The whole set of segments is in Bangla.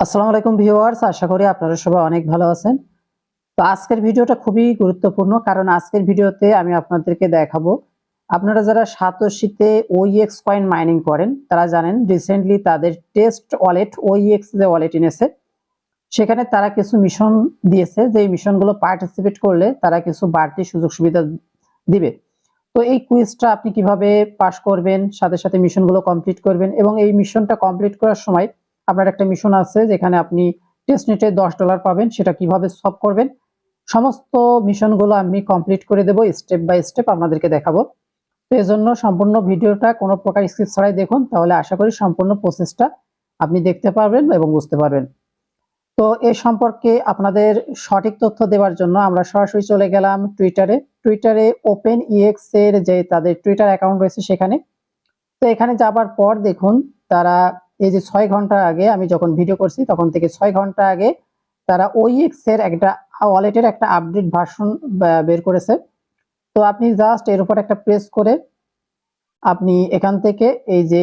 আসসালামু আলাইকুম ভিউয়ার্স, আশা করি আপনারা সবাই অনেক ভালো আছেন। তো আজকের ভিডিওটা খুবই গুরুত্বপূর্ণ, কারণ আজকের ভিডিওতে আমি আপনাদেরকে দেখাবো আপনারা যারা সাতোশিতে ওইএক্স কয়েন মাইনিং করেন তারা জানেন রিসেন্টলি তাদের টেস্ট ওয়ালেট ওইএক্স যে ওয়ালেট এনেছে সেখানে তারা কিছু মিশন দিয়েছে, যে মিশনগুলো পার্টিসিপেট করলে তারা কিছু বাড়তি সুযোগ সুবিধা দিবে। তো এই কুইজটা আপনি কিভাবে পাস করবেন, সাথে সাথে মিশনগুলো কমপ্লিট করবেন, এবং এই মিশনটা কমপ্লিট করার সময় আপনার একটা মিশন আছে যেখানে আপনি টেস্টনেটে $10 পাবেন, সেটা কিভাবে সলভ করবেন সমস্ত মিশনগুলো আমি কমপ্লিট করে দেব, স্টেপ বাই স্টেপ আপনাদেরকে দেখাবো। তো এজন্য সম্পূর্ণ ভিডিওটা কোনো প্রকার স্কিপ ছাড়াই দেখুন, তাহলে আশা করি সম্পূর্ণ প্রসেসটা আপনি দেখতে পারবেন এবং বুঝতে পারবেন। তো এ সম্পর্কে আপনাদের সঠিক তথ্য দেওয়ার জন্য আমরা সরাসরি চলে গেলাম টুইটারে ওপেন ইএক্স এর যে তাদের টুইটার অ্যাকাউন্ট রয়েছে সেখানে। তো এখানে যাবার পর দেখুন তারা এই যে 6 ঘন্টা আগে আমি যখন ভিডিও করছি তখন থেকে 6 ঘন্টা আগে তারা ওইএক্স এর একটা ওয়ালেটের একটা আপডেট ভার্সন বের করেছে। তো আপনি জাস্ট এর উপর একটা প্রেস করে আপনি এখান থেকে এই যে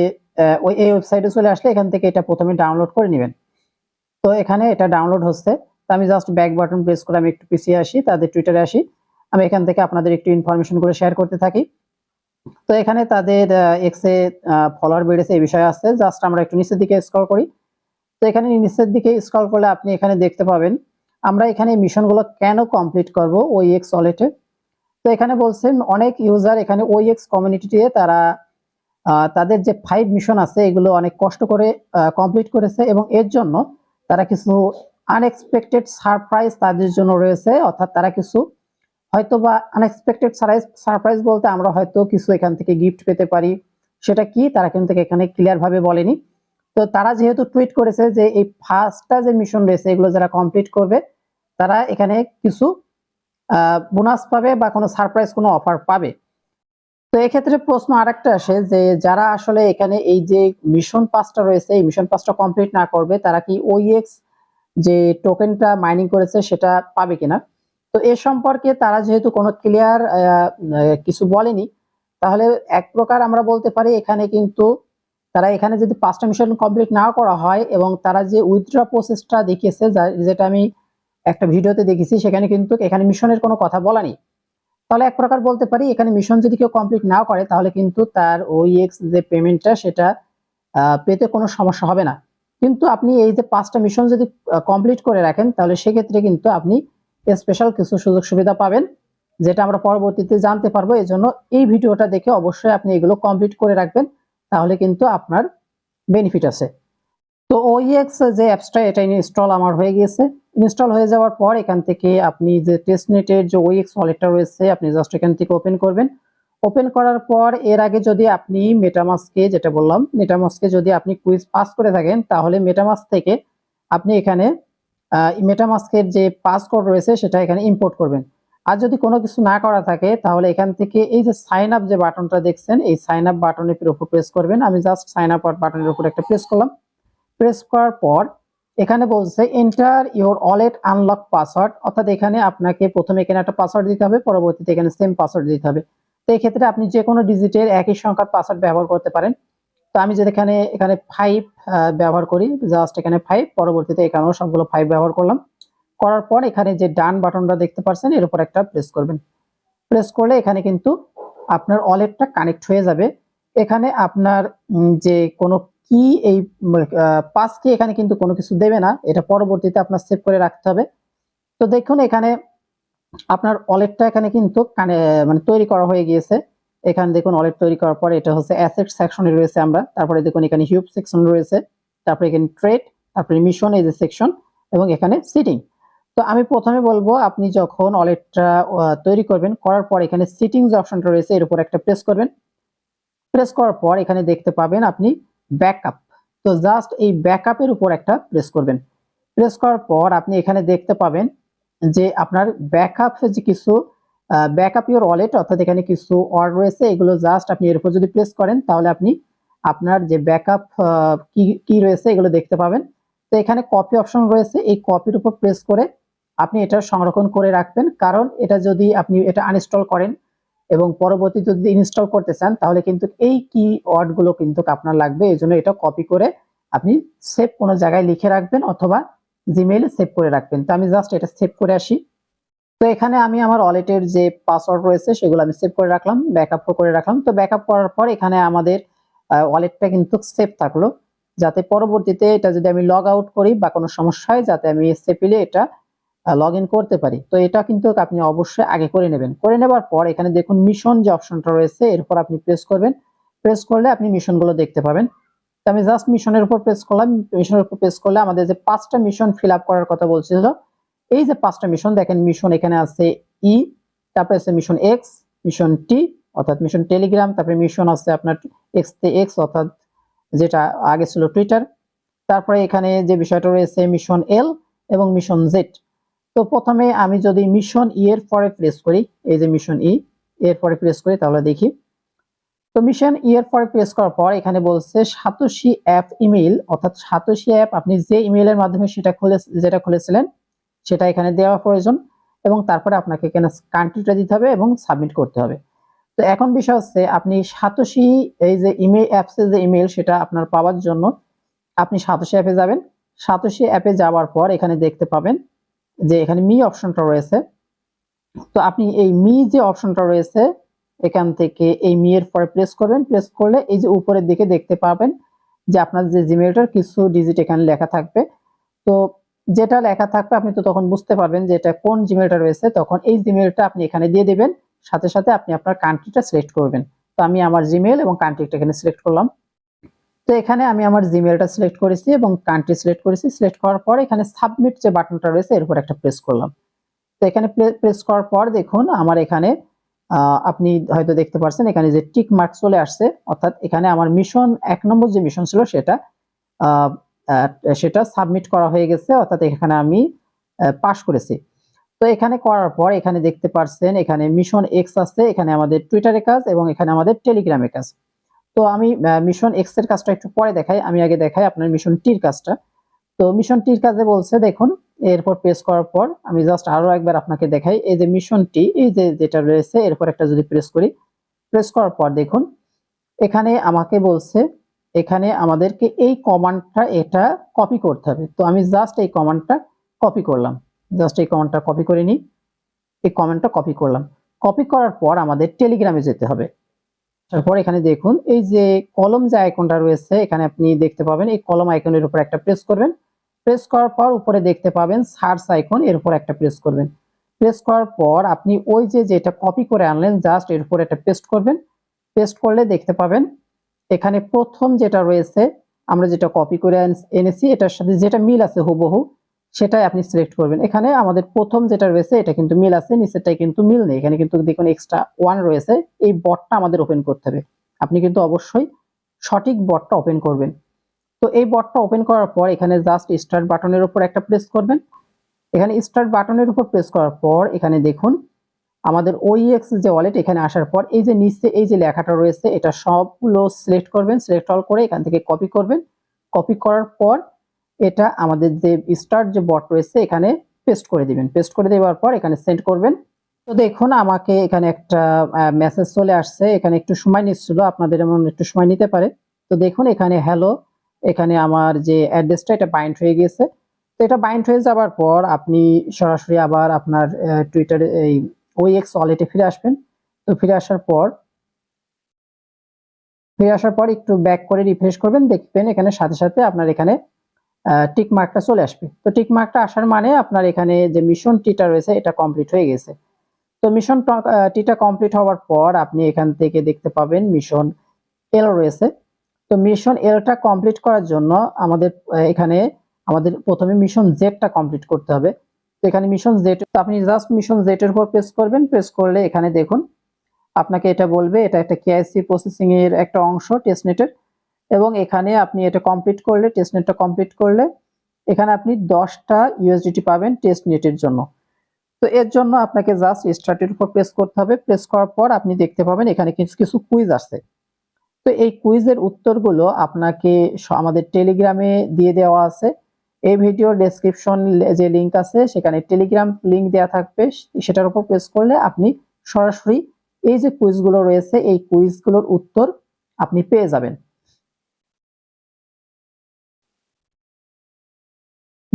এই ওয়েবসাইটে চলে আসলে এখান থেকে এটা প্রথমে ডাউনলোড করে নেবেন। তো এখানে এটা ডাউনলোড হচ্ছে। তো আমি জাস্ট ব্যাক বাটন প্রেস করে আমি একটু পিছিয়ে আসি, তাদের টুইটারে আসি। আমি এখান থেকে আপনাদের একটু ইনফরমেশন গুলো শেয়ার করতে থাকি। তো এখানে তাদের এক্স এ ফলোয়ার বেড়েছে এই বিষয়ে আছে। জাস্ট আমরা একটু নিচের দিকে স্ক্রল করি। তো এখানে নিচের দিকে স্ক্রল করলে আপনি এখানে দেখতে পাবেন আমরা এখানে মিশনগুলো কেন কমপ্লিট করব ওইএক্স ওয়ালেটে। তো এখানে বলছে অনেক ইউজার এখানে ওইএক্স কমিউনিটিতে তারা তাদের যে 5 মিশন আছে এগুলো অনেক কষ্ট করে কমপ্লিট করেছে, এবং এর জন্য তারা কিছু আনএক্সপেক্টেড সারপ্রাইজ তাদের জন্য রয়েছে। অর্থাৎ তারা কিছু হয়তোবা আনএক্সপেক্টেড সারপ্রাইজ বলতে আমরা হয়তো কিছু এখান থেকে গিফট পেতে পারি, সেটা কি তারা কিন্তু এখানে ক্লিয়ার ভাবে বলেনি। তো তারা যেহেতু টুইট করেছে যে এই ফার্স্টটা যে মিশন রয়েছে এগুলো যারা কমপ্লিট করবে তারা এখানে কিছু বোনাস পাবে বা কোনো সারপ্রাইজ কোনো অফার পাবে। তো এক্ষেত্রে প্রশ্ন আরেকটা আসে যে যারা আসলে এখানে এই যে মিশন পাসটা রয়েছে এই মিশন পাসটা কমপ্লিট না করবে তারা কি ওইএক্স যে টোকেনটা মাইনিং করেছে সেটা পাবে কিনা। তো এ সম্পর্কে তারা যেহেতু কোনো ক্লিয়ার কিছু বলেনি, তাহলে এক প্রকার আমরা বলতে পারি এখানে কিন্তু তারা এখানে যদি 5টা মিশন কমপ্লিট না করা হয় এবং তারা যে উইথড্র প্রসেসটা দেখিয়েছে যেটা আমি একটা ভিডিওতে দেখেছি সেখানে কিন্তু এখানে মিশনের কোনো কথা বলা নেই। তাহলে এক প্রকার বলতে পারি এখানে মিশন যদি কেউ কমপ্লিট না করে তাহলে কিন্তু তার ওইএক্স যে পেমেন্টটা সেটা পেতে কোনো সমস্যা হবে না। কিন্তু আপনি এই যে 5টা মিশন যদি কমপ্লিট করে রাখেন তাহলে সেক্ষেত্রে কিন্তু আপনি স্পেশাল কিছু সুযোগ সুবিধা পাবেন, যেটা আমরা পরবর্তীতে জানতে পারবো। এই জন্য এই ভিডিওটা দেখে অবশ্যই আপনি এগুলো কমপ্লিট করে রাখবেন, তাহলে কিন্তু আপনার বেনিফিট আছে। তো ওইএক্স যে অ্যাপসটা এটা ইনস্টল আমার হয়ে গিয়েছে। ইনস্টল হয়ে যাওয়ার পর এখান থেকে আপনি যে টেস্টনেটের যে ওইএক্স ওয়ালেটটা রয়েছে আপনি জাস্ট এখান থেকে ওপেন করবেন। ওপেন করার পর এর আগে যদি আপনি মেটামাস্কে যেটা বললাম মেটামাস্কে যদি আপনি কুইজ পাস করে থাকেন তাহলে মেটামাস্ক থেকে আপনি এখানে মেটামাস্কের যে পাসকোড রয়েছে সেটা এখানে ইম্পোর্ট করবেন। আর যদি কোনো কিছু না করা থাকে তাহলে এখান থেকে এই যে সাইন আপ যে বাটনটা দেখছেন এই সাইন আপ বাটনের উপর প্রেস করবেন। আমি জাস্ট সাইন আপ বাটনের উপর একটা প্রেস করলাম। প্রেস করার পর এখানে বলছে enter your wallet unlock password, অর্থাৎ এখানে আপনাকে প্রথমে এখানে একটা পাসওয়ার্ড দিতে হবে, পরবর্তীতে এখানে সেম পাসওয়ার্ড দিতে হবে। তো এই ক্ষেত্রে আপনি যে কোনো ডিজিটের একই সংখ্যার পাসওয়ার্ড ব্যবহার করতে পারেন। তো আমি যদি এখানে 5 ব্যবহার করি, জাস্ট এখানে 5, পরবর্তীতে এখানেও সবগুলো 5 ব্যবহার করলাম। করার পর এখানে যে ডান বাটনটা দেখতে পাচ্ছেন এর উপর একটা প্রেস করবেন। প্রেস করলে এখানে কিন্তু আপনার ওয়ালেটটা কানেক্ট হয়ে যাবে। এখানে আপনার যে কোনো কি এই পাস কি এখানে কিন্তু কোনো কিছু দেবে না, এটা পরবর্তীতে আপনার সেভ করে রাখতে হবে। তো দেখুন এখানে আপনার ওয়ালেটটা এখানে কিন্তু মানে তৈরি করা হয়ে গিয়েছে। এখানে দেখুন ওয়ালেট তৈরি করার পরে এটা হচ্ছে অ্যাসেট সেকশনে রয়েছে আমরা, তারপরে দেখুন এখানে হিউব সেকশন রয়েছে, তারপরে এখানে ট্রেড, তারপরে মিশন এই যে সেকশন, এবং এখানে সিটিং। তো আমি প্রথমে বলবো আপনি যখন ওয়ালেটটা তৈরি করবেন করার পর এখানে সিটিং যে অপশনটা রয়েছে এর উপর একটা প্রেস করবেন। প্রেস করার পর এখানে দেখতে পাবেন আপনি ব্যাকআপ। তো জাস্ট এই ব্যাকআপের উপর একটা প্রেস করবেন। প্রেস করার পর আপনি এখানে দেখতে পাবেন যে আপনার ব্যাকআপ যে কিছু ব্যাকআপ ইওর ওয়ালেট, অর্থাৎ এখানে কিছু ওয়ার্ড রয়েছে এগুলো জাস্ট আপনি এর উপর যদি প্রেস করেন তাহলে আপনি আপনার যে ব্যাকআপ কি রয়েছে এগুলো দেখতে পাবেন। তো এখানে কপি অপশন রয়েছে, এই কপির উপর প্রেস করে আপনি এটা সংরক্ষণ করে রাখবেন, কারণ এটা যদি আপনি এটা আনইনস্টল করেন এবং পরবর্তীতে যদি ইনস্টল করতে চান তাহলে কিন্তু এই কি ওয়ার্ড গুলো কিন্তু আপনার লাগবে, এই জন্য এটা কপি করে আপনি সেভ কোনো জায়গায় লিখে রাখবেন অথবা জিমেইলে সেভ করে রাখবেন। তো আমি জাস্ট এটা সেভ করে আসি। তো এখানে আমি আমার ওয়ালেটের যে পাসওয়ার্ড রয়েছে সেগুলো আমি সেভ করে রাখলাম, ব্যাকআপ করে রাখলাম। তো ব্যাকআপ করার পর এখানে আমাদের ওয়ালেটটা কিন্তু সেভ থাকলো, যাতে পরবর্তীতে এটা যদি আমি লগ আউট করি বা কোনো সমস্যা হয় যাতে আমি সেফলি এটা লগ ইন করতে পারি। তো এটা কিন্তু আপনি অবশ্যই আগে করে নেবেন। করে নেবার পর এখানে দেখুন মিশন যে অপশনটা রয়েছে এর উপর আপনি প্রেস করবেন। প্রেস করলে আপনি মিশনগুলো দেখতে পাবেন। তো আমি জাস্ট মিশনের উপর প্রেস করলাম। মিশনের উপর প্রেস করলে আমাদের যে 5টা মিশন ফিল আপ করার কথা বলছিল, এই যে 5টা মিশন দেখেন, মিশন এখানে আছে ই, তারপরে আছে মিশন এক্স, মিশন টি অর্থাৎ মিশন টেলিগ্রাম, তারপরে মিশন আছে আপনার এক্স তে এক্স অর্থাৎ যেটা আগে ছিল টুইটার, তারপরে এখানে যে বিষয়টা রয়েছে মিশন এল এবং মিশন জেড। তো প্রথমে আমি যদি মিশন ই এর পরে প্রেস করি, এই যে মিশন ই এর পরে প্রেস করি তাহলে দেখি। তো মিশন ই এর পরে প্রেস করার পর এখানে বলছে সাতোশি অ্যাপ ইমেইল, অর্থাৎ সাতোশি অ্যাপ আপনি যে ইমেইলের মাধ্যমে যেটা খুলেছিলেন সেটা এখানে দেওয়া প্রয়োজন, এবং তারপরে আপনাকে এখানে কান্ট্রিটা দিতে হবে এবং সাবমিট করতে হবে। তো এখন বিষয় হচ্ছে আপনি সাতোশি এই যে ইমেইল অ্যাপসের যে ইমেইল সেটা আপনার পাওয়ার জন্য আপনি সাতোশি অ্যাপে যাবেন। সাতোশি অ্যাপে যাওয়ার পর এখানে দেখতে পাবেন যে এখানে মি অপশনটা রয়েছে। তো আপনি এই মি যে অপশনটা রয়েছে এখান থেকে এই মি এর পরে প্রেস করবেন। প্রেস করলে এই যে উপরের দিকে দেখতে পাবেন যে আপনার যে জিমেইলটার কিছু ডিজিট এখানে লেখা থাকবে। তো যেটা লেখা থাকবে আপনি তো তখন বুঝতে পারবেন যে এটা কোন জিমেইলটা রয়েছে, তখন এই জিমেইলটা আপনি এখানে দিয়ে দিবেন। সাথে সাথে আপনি আপনার কান্ট্রিটা সিলেক্ট করবেন। তো আমি আমার জিমেইল এবং কান্ট্রিটা এখানে সিলেক্ট করলাম। তো এখানে আমি আমার জিমেইলটা সিলেক্ট করেছি এবং কান্ট্রি সিলেক্ট করেছি। সিলেক্ট করার পর এখানে সাবমিট যে বাটনটা রয়েছে এর উপর একটা প্রেস করলাম। তো এখানে প্রেস করার পর দেখুন আমার এখানে আপনি হয়তো দেখতে পাচ্ছেন এখানে যে টিক মার্ক চলে আসছে, অর্থাৎ এখানে আমার মিশন 1 নম্বর যে মিশন ছিল সেটা সাবমিট করা হয়ে গেছে, অর্থাৎ এখানে আমি পাস করেছি। তো এখানে করার পর এখানে দেখতে পাচ্ছেন এখানে মিশন এক্স আছে, এখানে আমাদের টুইটারে কাজ এবং এখানে আমাদের টেলিগ্রামে কাজ। তো আমি মিশন এক্স এর কাজটা একটু পরে দেখাই, আমি আগে দেখাই আপনার মিশন টির কাজটা। তো মিশন টির কাজে বলছে দেখুন, এরপর প্রেস করার পর আমি জাস্ট আরো একবার আপনাকে দেখাই, এই যে মিশন টি এই যে যেটা রয়েছে এরপর একটা যদি প্রেস করি, প্রেস করার পর দেখুন এখানে আমাকে বলছে এখানে আমাদেরকে এই কমান্ডটা এটা কপি করতে হবে। তো আমি জাস্ট এই কমান্ডটা কপি করলাম, জাস্ট এই কমান্ডটা কপি করে নিই। এই কমান্ডটা কপি করলাম। কপি করার পর আমাদের টেলিগ্রামে যেতে হবে। তারপর এখানে দেখুন এই যে কলম যে আইকনটা রয়েছে এখানে আপনি দেখতে পাবেন, এই কলম আইকনের উপর একটা প্রেস করবেন। প্রেস করার পর উপরে দেখতে পাবেন সার্চ আইকন, এর উপর একটা প্রেস করবেন। প্রেস করার পর আপনি ওই যে যেটা কপি করে আনলেন জাস্ট এর উপর একটা পেস্ট করবেন। পেস্ট করলে দেখতে পাবেন এখানে প্রথম যেটা রয়েছে আমরা যেটা কপি করে এনেছি এটার সাথে যেটা মিল আছে হুবহু সেটাই আপনি সিলেক্ট করবেন। এখানে আমাদের প্রথম যেটা রয়েছে এটা কিন্তু মিল আছে, নিচেরটাই কিন্তু মিল নেই। এখানে কিন্তু দেখুন এক্সট্রা 1 রয়েছে। এই বটটা আমাদের ওপেন করতে হবে। আপনি কিন্তু অবশ্যই সঠিক বটটা ওপেন করবেন। তো এই বটটা ওপেন করার পর এখানে জাস্ট স্টার্ট বাটনের উপর একটা প্রেস করবেন। এখানে স্টার্ট বাটনের উপর প্রেস করার পর এখানে দেখুন আমাদের ওইএক্স যে ওয়ালেট এখানে আসার পর এই যে নিচে এই যে লেখাটা রয়েছে এটা সবগুলো সিলেক্ট করবেন। সিলেক্ট অল করে এখান থেকে কপি করবেন। কপি করার পর এটা আমাদের যে স্টার্ট যে বট রয়েছে এখানে পেস্ট করে দিবেন। পেস্ট করে দেওয়ার পর এখানে সেন্ড করবেন। তো দেখুন আমাকে এখানে একটা মেসেজ চলে আসছে। এখানে একটু সময় নিচ্ছিল, আপনাদের এমন একটু সময় নিতে পারে। তো দেখুন এখানে হ্যালো, এখানে আমার যে অ্যাড্রেসটা এটা বাইন্ড হয়ে গেছে। তো এটা বাইন্ড হয়ে যাবার পর আপনি সরাসরি আবার আপনার টুইটারে এই ওইএক্স ওয়ালেটে ফিরে আসবেন। তো ফিরে আসার পর একটু ব্যাক করে রিফ্রেশ করবেন, দেখবেন এখানে সাথে সাথে আপনার এখানে টিক মার্কটা চলে আসবে। তো টিক মার্কটা আসার মানে আপনার এখানে যে মিশন টিটা রয়েছে এটা কমপ্লিট হয়ে গেছে। তো মিশন টিটা কমপ্লিট হওয়ার পর আপনি এখান থেকে দেখতে পাবেন মিশন এল রয়েছে। তো মিশন এলটা কমপ্লিট করার জন্য আমাদের এখানে আমাদের প্রথমে মিশন জেডটা কমপ্লিট করতে হবে। তো এখানে মিশন জেড, আপনি জাস্ট মিশন জেড এর উপর প্রেস করবেন। প্রেস করলে এখানে দেখুন আপনাকে এটা বলবে এটা একটা কেআইসি প্রসেসিং এর একটা অংশ টেস্টনেটের, এবং এখানে আপনি এটা কমপ্লিট করলে টেস্টনেটটা কমপ্লিট করলে এখানে আপনি 10টা ইউএসডিটি পাবেন টেস্টনেটের জন্য। তো এর জন্য আপনাকে জাস্ট স্টার্টের উপর প্রেস করতে হবে। প্রেস করার পর আপনি দেখতে পাবেন এখানে কিছু কিছু কুইজ আসছে। তো এই কুইজের উত্তরগুলো আপনাকে আমাদের টেলিগ্রামে দিয়ে দেওয়া আছে। এই ভিডিওর ডেসক্রিপশন যে লিংক আছে সেখানে টেলিগ্রাম লিংক দেওয়া থাকবে, সেটার উপর প্রেস করলে আপনি সরাসরি এই যে কুইজগুলো রয়েছে এই কুইজগুলোর উত্তর আপনি পেয়ে যাবেন।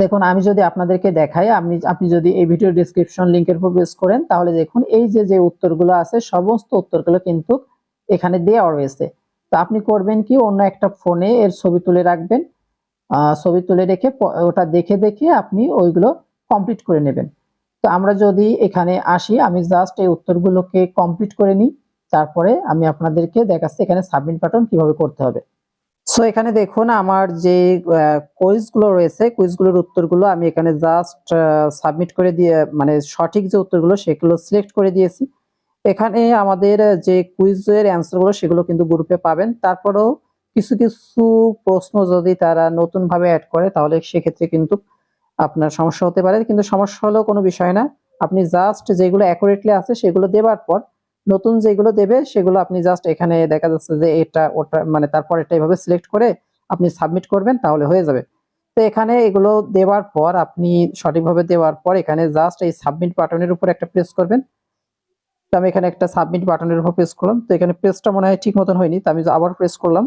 দেখুন আমি যদি আপনাদেরকে দেখাই, আপনি যদি এই ভিডিও ডেসক্রিপশন লিংকের উপর প্রেস করেন তাহলে দেখুন এই যে উত্তরগুলো আছে সমস্ত উত্তরগুলো কিন্তু এখানে দেওয়া রয়েছে। তো আপনি করবেন কি, অন্য একটা ফোনে এর ছবি তুলে রাখবেন, ছবি তুলে রেখে ওটা দেখে দেখে আপনি ওইগুলো কমপ্লিট করে নেবেন। তো আমরা যদি এখানে আসি, আমি জাস্ট এই উত্তরগুলোকে কমপ্লিট করে নিই, তারপরে আমি আপনাদেরকে দেখাচ্ছি এখানে সাবমিট বাটন কিভাবে করতে হবে। সো এখানে দেখুন আমার যে কুইজগুলো রয়েছে, কুইজগুলোর উত্তরগুলো আমি এখানে জাস্ট সাবমিট করে দিয়ে, মানে সঠিক যে উত্তরগুলো সেগুলো সিলেক্ট করে দিয়েছি। এখানে আমাদের যে কুইজের অ্যান্সারগুলো সেগুলো কিন্তু গ্রুপে পাবেন। তারপরেও কিছু কিছু প্রশ্ন যদি তারা নতুনভাবে অ্যাড করে তাহলে সেক্ষেত্রে কিন্তু আপনার সমস্যা হতে পারে, কিন্তু সমস্যা হলেও কোনো বিষয় না। আপনি জাস্ট যেগুলো অ্যাকুরেটলি আছে সেগুলো দেওয়ার পর নতুন যেগুলো দেবে সেগুলো আপনি জাস্ট এখানে দেখা যাচ্ছে যে এটা ওটা মানে তারপর এটা এইভাবে সিলেক্ট করে আপনি সাবমিট করবেন, তাহলে হয়ে যাবে। তো এখানে এগুলো দেওয়ার পর আপনি সঠিকভাবে দেওয়ার পর এখানে জাস্ট এই সাবমিট বাটনের উপর একটা প্রেস করবেন। তো আমি এখানে একটা সাবমিট বাটনের উপর প্রেস করলাম, তো এখানে প্রেসটা মনে হয় ঠিক মতন হয়নি, তো আমি আবার প্রেস করলাম।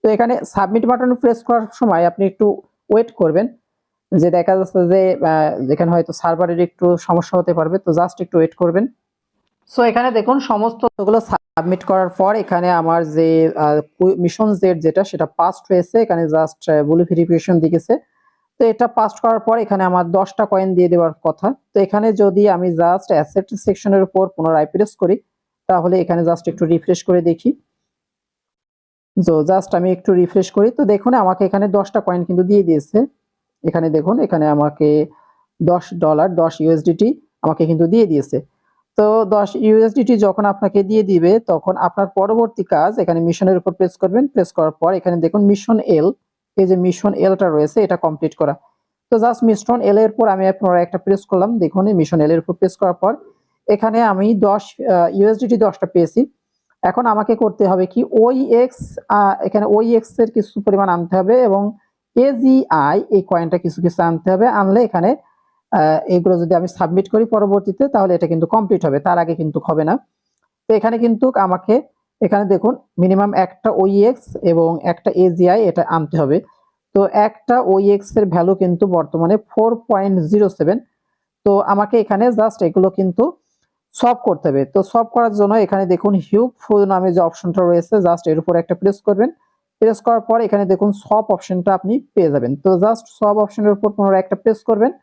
তো এখানে সাবমিট বাটন প্রেস করার সময় আপনি একটু ওয়েট করবেন, যে দেখা যাচ্ছে যে যেখানে হয়তো সার্ভারের একটু সমস্যা হতে পারবে, তো জাস্ট একটু ওয়েট করবেন। সো এখানে দেখুন সমস্ত গুলো সাবমিট করার পর এখানে আমার যে মিশন জেড যেটা সেটা পাসড হয়েছে, এখানে জাস্ট ব্লু ভেরিফিকেশন দিয়েছে। তো এটা পাস করার পর এখানে আমার 10টা কয়েন দিয়ে দেওয়ার কথা। তো এখানে যদি আমি জাস্ট অ্যাসেট সেকশনের উপর পুনরায় প্রেস করি তাহলে এখানে জাস্ট একটু রিফ্রেশ করে দেখি। জাস্ট আমি একটু রিফ্রেশ করি, তো দেখুন আমাকে এখানে 10টা কয়েন কিন্তু দিয়ে দিয়েছে। এখানে দেখুন এখানে আমাকে $10 10 ইউএসডিটি আমাকে কিন্তু দিয়ে দিয়েছে। তো 10 ইউএসডিটি যখন আপনাকে দিয়ে দিবে তখন আপনার পরবর্তী কাজ এখানে মিশনের উপর প্রেস করবেন। প্রেস করার পর এখানে দেখুন মিশন এল, এই যে মিশন এলটা রয়েছে এটা কমপ্লিট করা। তো জাস্ট মিশন এল এর পর আমি আপনারা একটা প্রেস করলাম, দেখুন এই মিশন এল এর উপর প্রেস করার পর এখানে আমি 10 ইউএসডিটি 10টা পেয়েছি। এখন আমাকে করতে হবে কি, ওইএক্স এখানে ওইএক্স এর কিছু পরিমাণ আনতে হবে এবং এজিআই এই কয়েনটা কিছু কিছু আনতে হবে। আনলে এখানে এগুলো যদি আমি সাবমিট করি পরবর্তীতে তাহলে এটা কিন্তু কমপ্লিট হবে, তার আগে কিন্তু হবে না। তো এখানে কিন্তু আমাকে এখানে দেখুন মিনিমাম একটা ওইএক্স এবং একটা এজিআই এটা আনতে হবে। তো একটা ওইএক্স এর ভ্যালু কিন্তু বর্তমানে 4.07। তো আমাকে এখানে জাস্ট এগুলো কিন্তু সলভ করতে হবে। তো সলভ করার জন্য এখানে দেখুন হিউব ফুল নামে যে অপশনটা রয়েছে জাস্ট এর উপর একটা প্রেস করবেন। প্রেস করার পর এখানে দেখুন সলভ অপশনটা আপনি পেয়ে যাবেন। তো জাস্ট সলভ অপশনের উপর পুনরায় একটা প্রেস করবেন।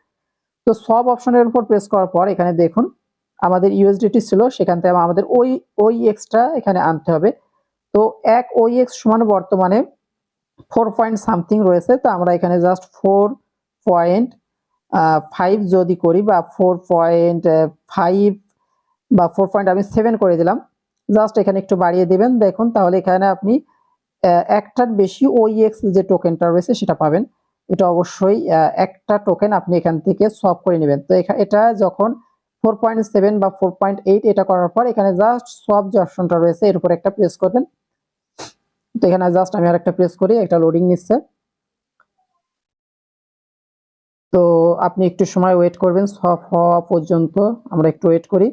তো সব অপশনের উপর প্রেস করার পর এখানে দেখুন আমাদের ইউএসডিটি ছিল, সেখান থেকে আমাদের ওই এক্সট্রা এখানে আনতে হবে। তো এক ওই এক্স সমান বর্তমানে 4 পয়েন্ট সামথিং রয়েছে। তো আমরা এখানে জাস্ট 4.5 যদি করি বা 4.5 বা 4. আমি 7 করে দিলাম, জাস্ট এখানে একটু বাড়িয়ে দিবেন। দেখুন তাহলে এখানে আপনি একটার বেশি ওইএক্স যে টোকেনটা রয়েছে সেটা পাবেন। এটা অবশ্যই একটা টোকেন আপনি এখান থেকে সলভ করে নেবেন। তো এটা যখন 4.7 বা 4.8 এটা করার পর এখানে জাস্ট সলভ যে অপশনটা রয়েছে এর উপর একটা প্রেস করবেন। তো এখানে জাস্ট আমি আরেকটা প্রেস করি, একটা লোডিং নিচ্ছে। তো আপনি একটু সময় ওয়েট করবেন সলভ হওয়া পর্যন্ত, আমরা একটু ওয়েট করি।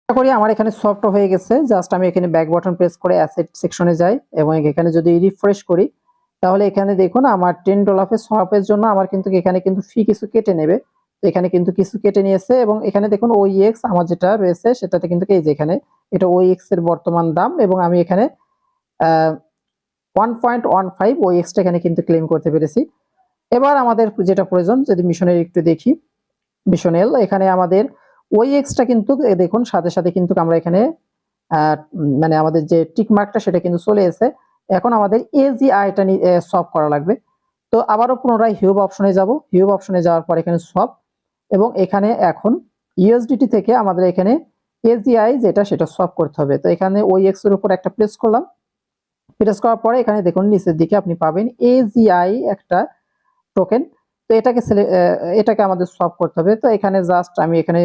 আশা করি আমার এখানে সফট হয়ে গেছে। জাস্ট আমি এখানে ব্যাক বাটন প্রেস করে অ্যাসেট সেকশনে যাই এবং এখানে যদি রিফ্রেশ করি তাহলে এখানে দেখুন আমার $10 সফটের জন্য আমার কিন্তু এখানে কিন্তু ফি কিছু কেটে নেবে। তো এখানে কিন্তু কিছু কেটে নিয়েছে এবং এখানে দেখুন ওইএক্স আমার যেটা রয়েছে সেটাতে কিন্তু এই যে এখানে এটা ওইএক্স এর বর্তমান দাম এবং আমি এখানে 1.15 ওইএক্সটা এখানে কিন্তু ক্লেম করতে পেরেছি। এবার আমাদের যেটা প্রয়োজন যদি মিশনের একটু দেখি, মিশনেল এখানে আমাদের ওইএক্সটা কিন্তু দেখুন সাথে সাথে কিন্তু আমরা এখানে মানে আমাদের যে টিক মার্কটা সেটা কিন্তু চলে এসেছে। এখন আমাদের এজিআইটা সলভ করা লাগবে। তো আবারও পুনরায় হিউব অপশনে যাব, হিউব অপশনে যাওয়ার পর এখানে সলভ এবং এখানে এখন ইউএসডিটি থেকে আমাদের এখানে এজিআই যেটা সেটা সলভ করতে হবে। তো এখানে ওইএক্স এর উপর একটা প্রেস করলাম, প্রেস করার পরে এখানে দেখুন নিচের দিকে আপনি পাবেন এজিআই একটা টোকেন। তো এটাকে আমাদের সলভ করতে হবে। তো এখানে জাস্ট আমি এখানে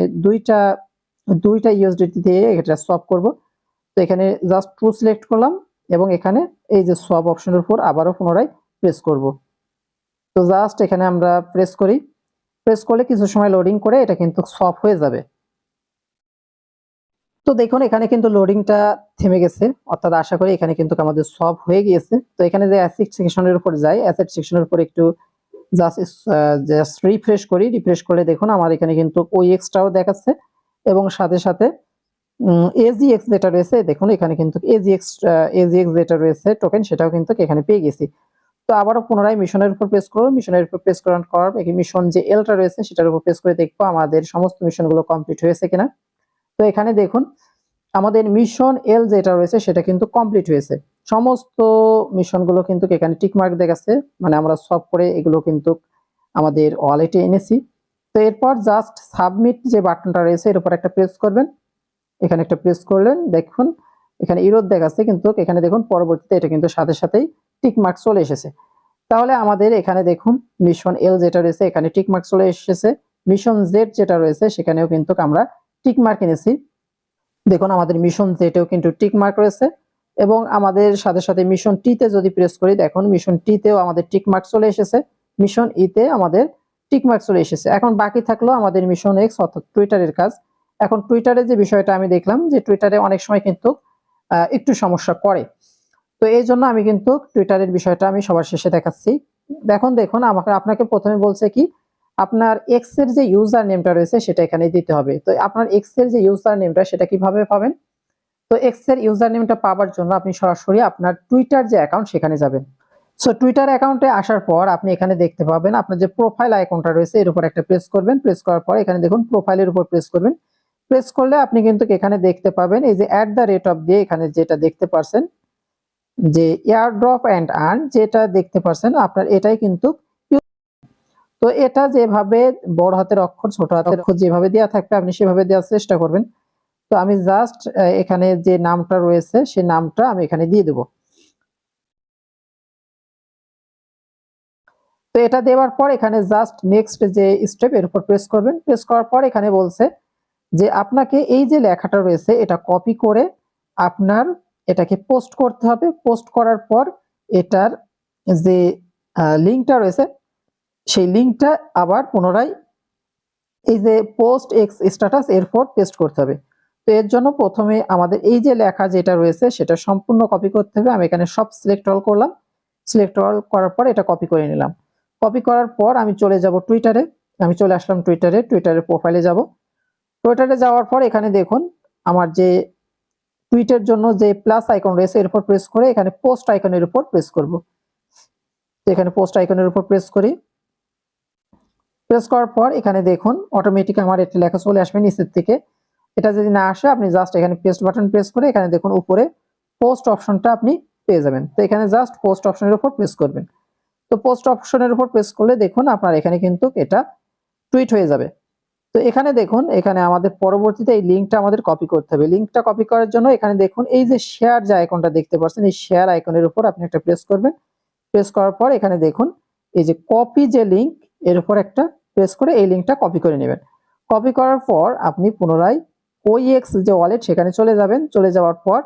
দুইটা ইউএসডিটি দিয়ে এটা সলভ করব। তো এখানে জাস্ট ট্রু সিলেক্ট করলাম এবং এখানে এই যে সলভ অপশনের উপর আবারও পুনরায় প্রেস করব। তো জাস্ট এখানে আমরা প্রেস করি, প্রেস করলে কিছু সময় লোডিং করে এটা কিন্তু সলভ হয়ে যাবে। তো দেখুন এখানে কিন্তু লোডিংটা থেমে গেছে, অর্থাৎ আশা করি এখানে কিন্তু আমাদের সলভ হয়ে গিয়েছে। তো এখানে যে অ্যাসেট সেকশনের উপর যাই, অ্যাসেট সেকশনের উপর একটু জাস্ট রিফ্রেশ করি, রিফ্রেশ করলে দেখুন আমার এখানে কিন্তু ওইএক্সটাও দেখাচ্ছে এবং সাথে সাথে এজিএক্স যেটা রয়েছে দেখুন এখানে কিন্তু এজিএক্স যেটা রয়েছে টোকেন সেটাও কিন্তু এখানে পেয়ে গেছি। তো আবারও পুনরায় মিশনের উপর প্রেস করব, মিশনের উপর প্রেস করার পর মিশন যে এলটা রয়েছে সেটার উপর প্রেস করে দেখবো আমাদের সমস্ত মিশনগুলো কমপ্লিট হয়েছে কিনা। তো এখানে দেখুন আমাদের মিশন এল যেটা রয়েছে সেটা কিন্তু কমপ্লিট হয়েছে, সমস্ত মিশনগুলো কিন্তু এখানে টিক মার্ক দেখাচ্ছে, মানে আমরা সলভ করে এগুলো কিন্তু আমাদের ওয়ালেটে এনেছি। তো এরপর জাস্ট সাবমিট যে বাটনটা রয়েছে এর উপর একটা প্রেস করবেন, এখানে একটা প্রেস করলেন দেখুন এখানে ইরোর দেখাচ্ছে, কিন্তু এখানে দেখুন পরবর্তীতে এটা কিন্তু সাথে সাথেই টিক মার্ক চলে এসেছে। তাহলে আমাদের এখানে দেখুন মিশন এল যেটা রয়েছে এখানে টিক মার্ক চলে এসেছে, মিশন জেড যেটা রয়েছে সেখানেও কিন্তু আমরা টিক মার্ক এনেছি। দেখুন আমাদের মিশন জেটেও কিন্তু টিক মার্ক রয়েছে এবং আমাদের সাথে সাথে মিশন টিতে যদি প্রেস করি দেখুন মিশন টিতেও আমাদের টিক মার্ক চলে এসেছে, মিশন ইতে আমাদের টিক মার্ক চলে এসেছে। এখন বাকি থাকলো আমাদের মিশন এক্স অর্থাৎ টুইটারের কাজ। এখন টুইটারে যে বিষয়টা আমি দেখলাম যে টুইটারে অনেক সময় কিন্তু একটু সমস্যা করে, তো এই জন্য আমি কিন্তু টুইটারের বিষয়টা আমি সবার শেষে দেখাচ্ছি। দেখুন আপনাকে প্রথমে বলছে কি আপনার এক্স এর যে ইউজার নেমটা রয়েছে সেটা এখানে দিতে হবে। তো আপনার এক্স এর যে ইউজার নেমটা সেটা কিভাবে পাবেন? তো এক্স এর ইউজার নেমটা পাওয়ার জন্য আপনি সরাসরি আপনার টুইটার যে অ্যাকাউন্ট সেখানে যাবেন। সো টুইটার অ্যাকাউন্টে আসার পর আপনি এখানে দেখতে পাবেন আপনার যে প্রোফাইল আইকনটা রয়েছে এর উপর একটা প্রেস করবেন, প্রেস করার পর এখানে দেখুন প্রোফাইলের উপর প্রেস করবেন, প্রেস করলে আপনি কিন্তু এখানে দেখতে পাবেন এই যে @, দিয়ে এখানে যেটা দেখতে পারছেন যে এয়ারড্রপ এন্ড আর্ন যেটা দেখতে পারছেন আপনার এটাই কিন্তু। তো এটা যেভাবে বড় হাতের অক্ষর ছোট হাতের অক্ষর যেভাবে দেওয়া থাকবে আপনি সেভাবে দেওয়ার চেষ্টা করবেন। তো আমি জাস্ট এখানে যে নামটা রয়েছে সেই নামটা আমি এখানে দিয়ে দেব। তো এটা দেওয়ার পর এখানে জাস্ট নেক্সট যে স্টেপ এর উপর প্রেস করবেন, প্রেস করার পর এখানে বলছে যে আপনাকে এই যে লেখাটা রয়েছে এটা কপি করে আপনার এটাকে পোস্ট করতে হবে। পোস্ট করার পর এটার যে লিঙ্কটা রয়েছে সেই লিঙ্কটা আবার পুনরায় এই যে পোস্ট এক্স স্ট্যাটাস এরপর পেস্ট করতে হবে। তো এর জন্য প্রথমে আমাদের এই যে লেখা যেটা রয়েছে সেটা সম্পূর্ণ কপি করতে হবে। আমি এখানে সব সিলেক্ট অল করলাম, সিলেক্ট অল করার পর এটা কপি করে নিলাম। কপি করার পর আমি চলে যাব টুইটারে, আমি চলে আসলাম টুইটারের প্রোফাইলে যাব। টুইটারে যাওয়ার পর এখানে দেখুন আমার যে টুইটের জন্য যে প্লাস আইকন রয়েছে এর উপর প্রেস করে এখানে পোস্ট আইকনের উপর প্রেস করব। তো এখানে পোস্ট আইকনের উপর প্রেস করি, প্রেস করার পর এখানে দেখুন অটোমেটিক আমার একটা লেখা চলে আসবে নিচের থেকে। এটা যদি না আসে আপনি জাস্ট এখানে পেস্ট বাটন প্রেস করে এখানে দেখুন উপরে পোস্ট অপশনটা আপনি পেয়ে যাবেন। তো এখানে জাস্ট পোস্ট অপশনের উপর প্রেস করবেন। তো পোস্ট অপশনের উপর প্রেস করলে দেখুন আপনার এখানে কিন্তু এটা টুইট হয়ে যাবে। তো এখানে দেখুন এখানে আমাদের পরবর্তীতে এই লিঙ্কটা আমাদের কপি করতে হবে। লিঙ্কটা কপি করার জন্য এখানে দেখুন এই যে শেয়ার যে আইকনটা দেখতে পাচ্ছেন এই শেয়ার আইকনের উপর আপনি একটা প্রেস করবেন। প্রেস করার পর এখানে দেখুন এই যে কপি যে লিঙ্ক এর উপর একটা প্রেস করে এই লিঙ্কটা কপি করে নেবেন। কপি করার পর আপনি পুনরায় ওইএক্স যে ওয়ালেট সেখানে চলে যাবেন। চলে যাওয়ার পর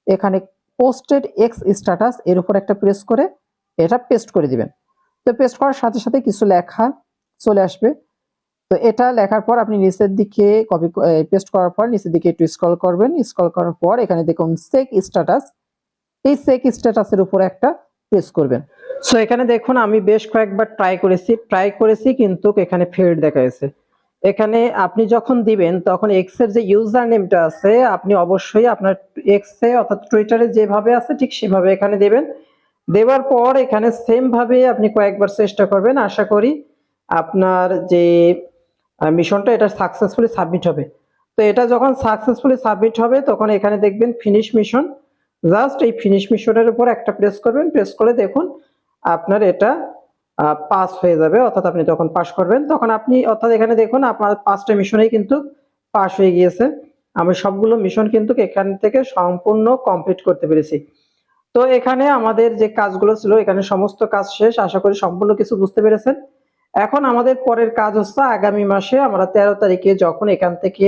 এখানে পোস্টেড এক্স স্ট্যাটাস এর উপর একটা প্রেস করে এটা পেস্ট করে দিবেন। তো পেস্ট করার সাথে সাথে কিছু লেখা চলে আসবে। তো এটা লেখার পর আপনি নিচের দিকে পেস্ট করার পর নিচের দিকে একটু স্ক্রল করবেন, স্ক্রল করার পর এখানে দেখুন চেক স্ট্যাটাস, এই চেক স্ট্যাটাসের উপর একটা প্রেস করবেন। সো এখানে দেখুন আমি বেশ কয়েকবার ট্রাই করেছি কিন্তু এখানে ফেল্ড দেখাচ্ছে। এখানে আপনি যখন দিবেন তখন এক্স এর যে ইউজার নেমটা আছে আপনি অবশ্যই আপনার এক্স এ অর্থাৎ টুইটারে যেভাবে আছে ঠিক সেভাবে এখানে দেবেন। দেওয়ার পর এখানে সেম ভাবে আপনি কয়েকবার চেষ্টা করবেন, আশা করি আপনার যে মিশনটা এটা সাকসেসফুলি সাবমিট হবে। তো এটা যখন সাকসেসফুলি সাবমিট হবে তখন এখানে দেখবেন ফিনিশ মিশন, জাস্ট এই ফিনিশ মিশনের উপর একটা প্রেস করবেন, প্রেস করে দেখুন আপনার এটা পাস হয়ে যাবে, অর্থাৎ আপনি তখন পাস করবেন। তখন আপনি অর্থাৎ এখানে দেখুন আপনার 5টা মিশনেই কিন্তু পাস হয়ে গিয়েছে। আমি সবগুলো মিশন কিন্তু এখান থেকে সম্পূর্ণ কমপ্লিট করতে পেরেছি। তো এখানে আমাদের যে কাজগুলো ছিল এখানে সমস্ত কাজ শেষ, আশা করি সম্পূর্ণ কিছু বুঝতে পেরেছেন। এখন আমাদের পরের কাজ হচ্ছে আগামী মাসে আমরা 13 তারিখে যখন এখান থেকে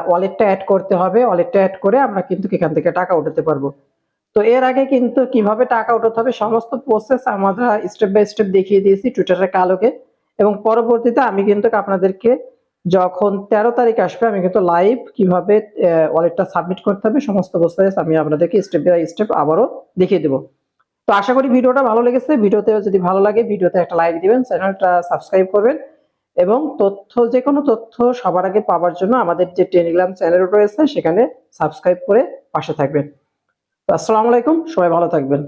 ওয়ালেটটা অ্যাড করতে হবে, ওয়ালেটটা অ্যাড করে আমরা কিন্তু এখান থেকে টাকা উঠাতে পারবো। তো এর আগে কিন্তু কিভাবে টাকা উঠাতে হবে সমস্ত প্রসেস আমরা স্টেপ বাই স্টেপ দেখিয়ে দিয়েছি টুইটারের কালোকে, এবং পরবর্তীতে আমি কিন্তু আপনাদেরকে যখন 13 তারিখ আসবে আমি কিন্তু লাইভ কিভাবে ওয়ালেটটা সাবমিট করতে হবে সমস্ত প্রসেস আমি আপনাদেরকে স্টেপ বাই স্টেপ আবারও দেখিয়ে দেবো। তো আশা করি ভিডিওটা ভালো লেগেছে। ভিডিওতে যদি ভালো লাগে ভিডিওতে একটা লাইক দিবেন, চ্যানেলটা সাবস্ক্রাইব করবেন এবং যে কোনো তথ্য সবার আগে পাওয়ার জন্য আমাদের যে টেলিগ্রাম চ্যানেল রয়েছে সেখানে সাবস্ক্রাইব করে পাশে থাকবেন। তো আসসালামু আলাইকুম, সবাই ভালো থাকবেন।